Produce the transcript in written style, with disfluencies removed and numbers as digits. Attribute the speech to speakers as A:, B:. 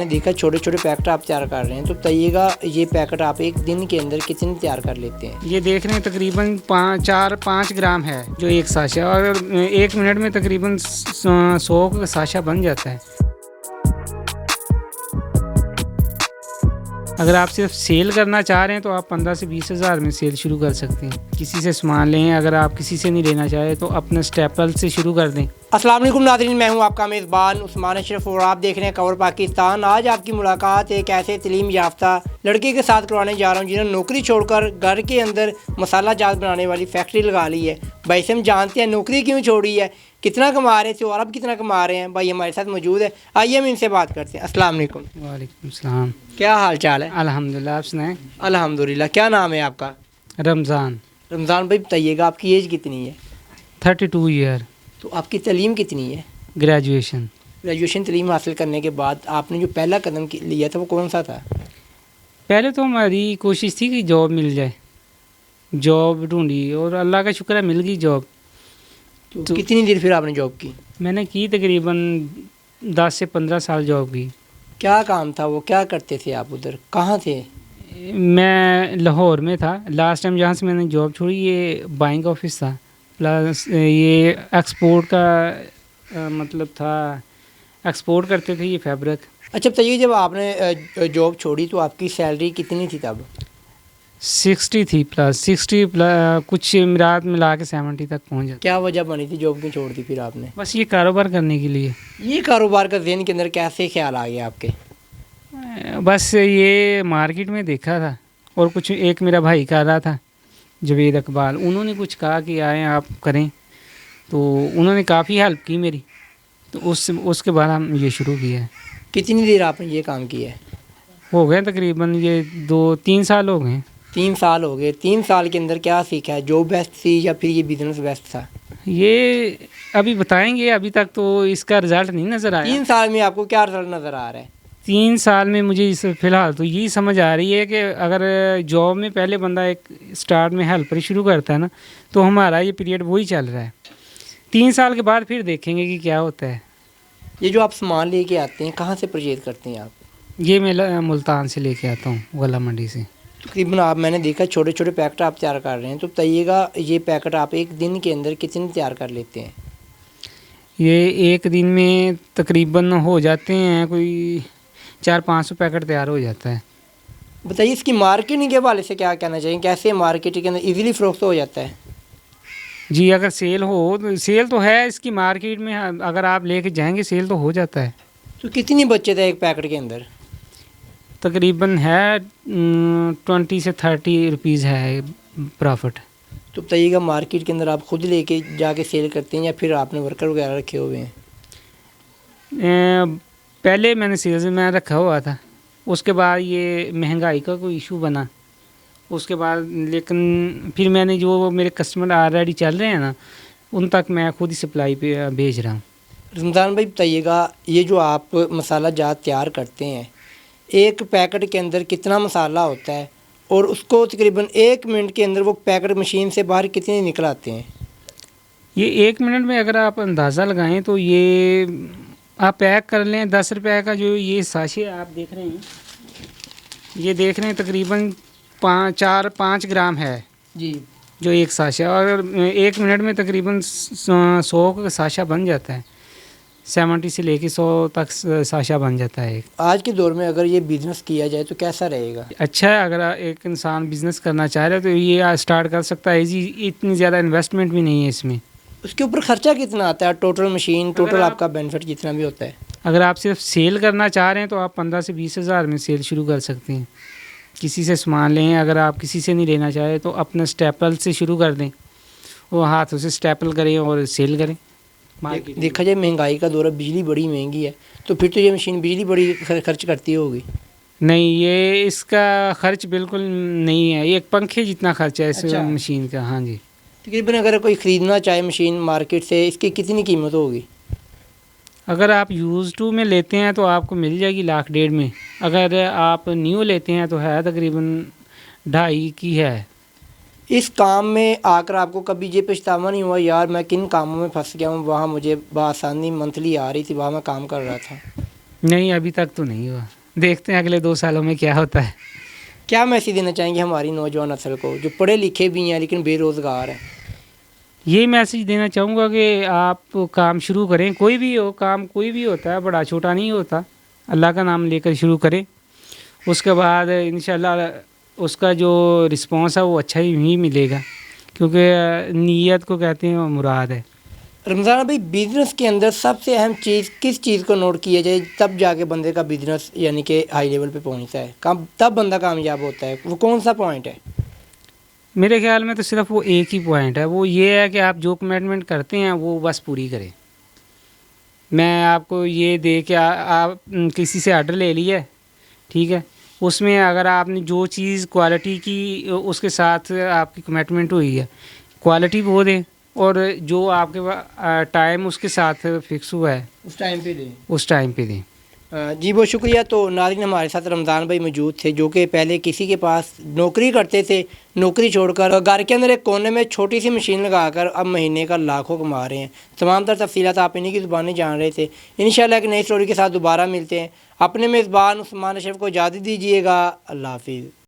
A: मैंने देखा छोटे छोटे पैकेट आप तैयार कर रहे हैं, तो बताइएगा ये पैकेट आप एक दिन के अंदर कितने तैयार कर लेते हैं?
B: ये देख रहे हैं तकरीबन 5 ग्राम है जो एक साशा, और 1 मिनट में तकरीबन 100 का साशा बन जाता है। अगर आप सिर्फ सेल करना चाह रहे हैं तो आप 15 से 20 हज़ार में सेल शुरू कर सकते हैं। किसी से सामान लें, अगर आप किसी से नहीं लेना चाहें तो अपने स्टेपल से शुरू कर दें।
A: अस्सलाम वालेकुम नाज़रीन, मैं हूं आपका मेज़बान उस्मान अशरफ और आप देख रहे हैं कवर पाकिस्तान। आज आपकी मुलाकात एक ऐसे तलीम याफ्ता लड़के के साथ करवाने जा रहा हूं जिन्होंने नौकरी छोड़कर घर के अंदर मसाला जात बनाने वाली फैक्ट्री लगा ली है। भाई से हम जानते हैं नौकरी क्यों छोड़ी है, कितना कमा रहे थे और अब कितना कमा रहे हैं। भाई हमारे साथ मौजूद है, आइए हम इनसे बात करते हैं। अस्सलाम वालेकुम।
B: वालेकुम सलाम।
A: क्या हाल चाल है?
B: अल्हम्दुलिल्लाह, आप सुनाएं?
A: अल्हम्दुलिल्लाह। क्या नाम है आपका?
B: रमज़ान।
A: रमज़ान भाई बताइएगा आपकी एज कितनी है?
B: 32 ईयर।
A: तो आपकी तलीम कितनी है?
B: ग्रेजुएशन।
A: ग्रेजुएशन तलीम हासिल करने के बाद आपने जो पहला कदम लिया था वो कौन सा था?
B: पहले तो हमारी कोशिश थी कि जॉब मिल जाए, जॉब ढूंढी और अल्लाह का शुक्र है मिल गई जॉब।
A: तो कितनी देर फिर आपने जॉब की?
B: मैंने की तकरीबन 10 से 15 साल जॉब की।
A: क्या काम था वो, क्या करते थे आप उधर, कहाँ थे?
B: मैं लाहौर में था लास्ट टाइम जहाँ से मैंने जॉब छोड़ी। ये बाइंग ऑफिस था, प्लस ये एक्सपोर्ट का मतलब था, एक्सपोर्ट करते थे ये फैब्रिक।
A: अच्छा बताइए, जब आपने जॉब छोड़ी तो आपकी सैलरी कितनी थी तब?
B: 60 थी, प्लस 60 प्लस कुछ मिरात मिला के 70 तक पहुँच जाता।
A: क्या वजह बनी थी, जॉब क्यों छोड़ दी फिर आपने?
B: बस ये कारोबार करने के लिए।
A: ये कारोबार का ज़हन के अंदर कैसे ख्याल आ गया आपके?
B: बस ये मार्केट में देखा था और कुछ एक मेरा भाई कर रहा था जवेद इकबाल, उन्होंने कुछ कहा कि आए आप करें, तो उन्होंने काफ़ी हेल्प की मेरी, तो उसके बाद हम ये शुरू किया है।
A: कितनी देर आपने ये काम किया है?
B: हो गए तकरीबन ये 2-3 साल हो गए।
A: 3 साल हो गए। 3 साल के अंदर क्या सीखा है? जॉब बेस्ट थी या फिर ये बिज़नेस बेस्ट था?
B: ये अभी बताएंगे, अभी तक तो इसका रिज़ल्ट नहीं नज़र आया।
A: 3 साल में आपको क्या रिजल्ट नज़र आ रहा है?
B: 3 साल में मुझे इस फ़िलहाल तो यही समझ आ रही है कि अगर जॉब में पहले बंदा एक स्टार्ट में हेल्पर शुरू करता है ना, तो हमारा ये पीरियड वही चल रहा है। 3 साल के बाद फिर देखेंगे कि क्या होता है।
A: ये जो आप सामान लेके आते हैं कहाँ से परचेज करते हैं आप?
B: ये मैं मुल्तान से लेके आता हूँ, गला मंडी से।
A: तकरीबन आप, मैंने देखा छोटे छोटे पैकेट आप तैयार कर रहे हैं, तो बताइएगा ये पैकेट आप एक दिन के अंदर कितने तैयार कर लेते हैं?
B: ये एक दिन में तकरीबन हो जाते हैं कोई 400-500 पैकेट तैयार हो जाता है।
A: बताइए इसकी मार्केटिंग के हवाले से क्या कहना चाहिए, कैसे मार्केटिंग के अंदर इजीली फ़रोख्त हो जाता है?
B: जी, अगर सेल हो तो सेल तो है इसकी मार्केट में, अगर आप लेके जाएंगे सेल तो हो जाता है।
A: तो कितनी बचत है एक पैकेट के अंदर?
B: तकरीबन है 20 से 30 रुपीज़ है प्रॉफिट।
A: तो बताइएगा मार्केट के अंदर आप खुद लेके जाके सेल करते हैं या फिर आपने वर्कर वगैरह रखे हुए हैं?
B: पहले मैंने सेल्स में रखा हुआ था, उसके बाद ये महंगाई का कोई इशू बना, उसके बाद लेकिन फिर मैंने जो मेरे कस्टमर ऑलरेडी चल रहे हैं ना, उन तक मैं खुद ही सप्लाई पे भेज रहा हूँ।
A: रमज़ान भाई बताइएगा, ये जो आप मसाला जात तैयार करते हैं, एक पैकेट के अंदर कितना मसाला होता है और उसको तकरीबन 1 मिनट के अंदर वो पैकेट मशीन से बाहर कितने निकल आते हैं?
B: ये 1 मिनट में अगर आप अंदाज़ा लगाएं तो ये आप पैक कर लें 10 रुपये का जो ये साशे आप देख रहे हैं, ये देख रहे हैं तकरीबन 5 ग्राम है
A: जी।
B: जो एक साशा, और 1 मिनट में तकरीबन 100 का साशा बन जाता है। 70 से लेके 100 तक साशा बन जाता है।
A: आज के दौर में अगर ये बिज़नेस किया जाए तो कैसा रहेगा?
B: अच्छा है, अगर एक इंसान बिज़नेस करना चाह रहा है तो ये स्टार्ट कर सकता है। इतनी ज़्यादा इन्वेस्टमेंट भी नहीं है इसमें।
A: उसके ऊपर ख़र्चा कितना आता है? टोटल मशीन, टोटल आपका बेनिफिट जितना भी होता है?
B: अगर आप सिर्फ सेल करना चाह रहे हैं तो आप 15 से 20 हज़ार में सेल शुरू कर सकते हैं। किसी से सामान लें, अगर आप किसी से नहीं लेना चाहें तो अपने स्टेपल से शुरू कर दें, वो हाथों से स्टेपल करें और सेल करें।
A: देखा जाए महंगाई का दौर है, बिजली बड़ी महंगी है, तो फिर तो ये मशीन बिजली बड़ी खर्च करती होगी?
B: नहीं, ये इसका खर्च बिल्कुल नहीं है, ये एक पंखे जितना खर्च है इस मशीन का। हाँ जी।
A: तकरीबन अगर कोई ख़रीदना चाहे मशीन मार्केट से, इसकी कितनी कीमत होगी?
B: अगर आप यूज़ टू में लेते हैं तो आपको मिल जाएगी 1.5 लाख में। अगर आप न्यू लेते हैं तो है तकरीबन 2.5 की है।
A: इस काम में आकर आपको कभी ये पछतावा नहीं हुआ, यार मैं किन कामों में फंस गया हूँ, वहाँ मुझे बआसानी मंथली आ रही थी, वहाँ मैं काम कर रहा था?
B: नहीं, अभी तक तो नहीं हुआ, देखते हैं अगले 2 सालों में क्या होता है।
A: क्या मैसेज देना चाहेंगे हमारी नौजवान नस्ल को जो पढ़े लिखे भी हैं लेकिन बेरोज़गार हैं?
B: ये मैसेज देना चाहूँगा कि आप काम शुरू करें, कोई भी हो काम, कोई भी होता है, बड़ा छोटा नहीं होता, अल्लाह का नाम लेकर शुरू करें, उसके बाद इंशाल्लाह उसका जो रिस्पॉन्स है वो अच्छा ही मिलेगा, क्योंकि नीयत को कहते हैं वो मुराद है।
A: रमज़ान भाई, बिज़नेस के अंदर सबसे अहम चीज़ किस चीज़ को नोट किया जाए तब जाके बंदे का बिज़नेस यानी कि हाई लेवल पे पहुंचता है, कब तब बंदा कामयाब होता है, वो कौन सा पॉइंट है?
B: मेरे ख्याल में तो सिर्फ वो एक ही पॉइंट है, वो ये है कि आप जो कमिटमेंट करते हैं वो बस पूरी करें। मैं आपको ये दे के आप किसी से आर्डर ले लिया, ठीक है, उसमें अगर आपने जो चीज़ क्वालिटी की उसके साथ आपकी कमिटमेंट हुई है, क्वालिटी वो दें, और जो आपके टाइम उसके साथ फिक्स हुआ है
A: उस टाइम पे दें।
B: उस टाइम पे दें।
A: जी बहुत शुक्रिया। तो नाज़रीन, हमारे साथ रमज़ान भाई मौजूद थे जो कि पहले किसी के पास नौकरी करते थे, नौकरी छोड़कर घर के अंदर एक कोने में छोटी सी मशीन लगाकर अब महीने का लाखों कमा रहे हैं। तमाम तर तफसीलात आप इन्हीं की ज़ुबानी जान रहे थे। इंशाल्लाह एक नई स्टोरी के साथ दोबारा मिलते हैं। अपने मेज़बान उस्मान अशरफ को इजाज़त दीजिएगा। अल्लाह हाफिज़।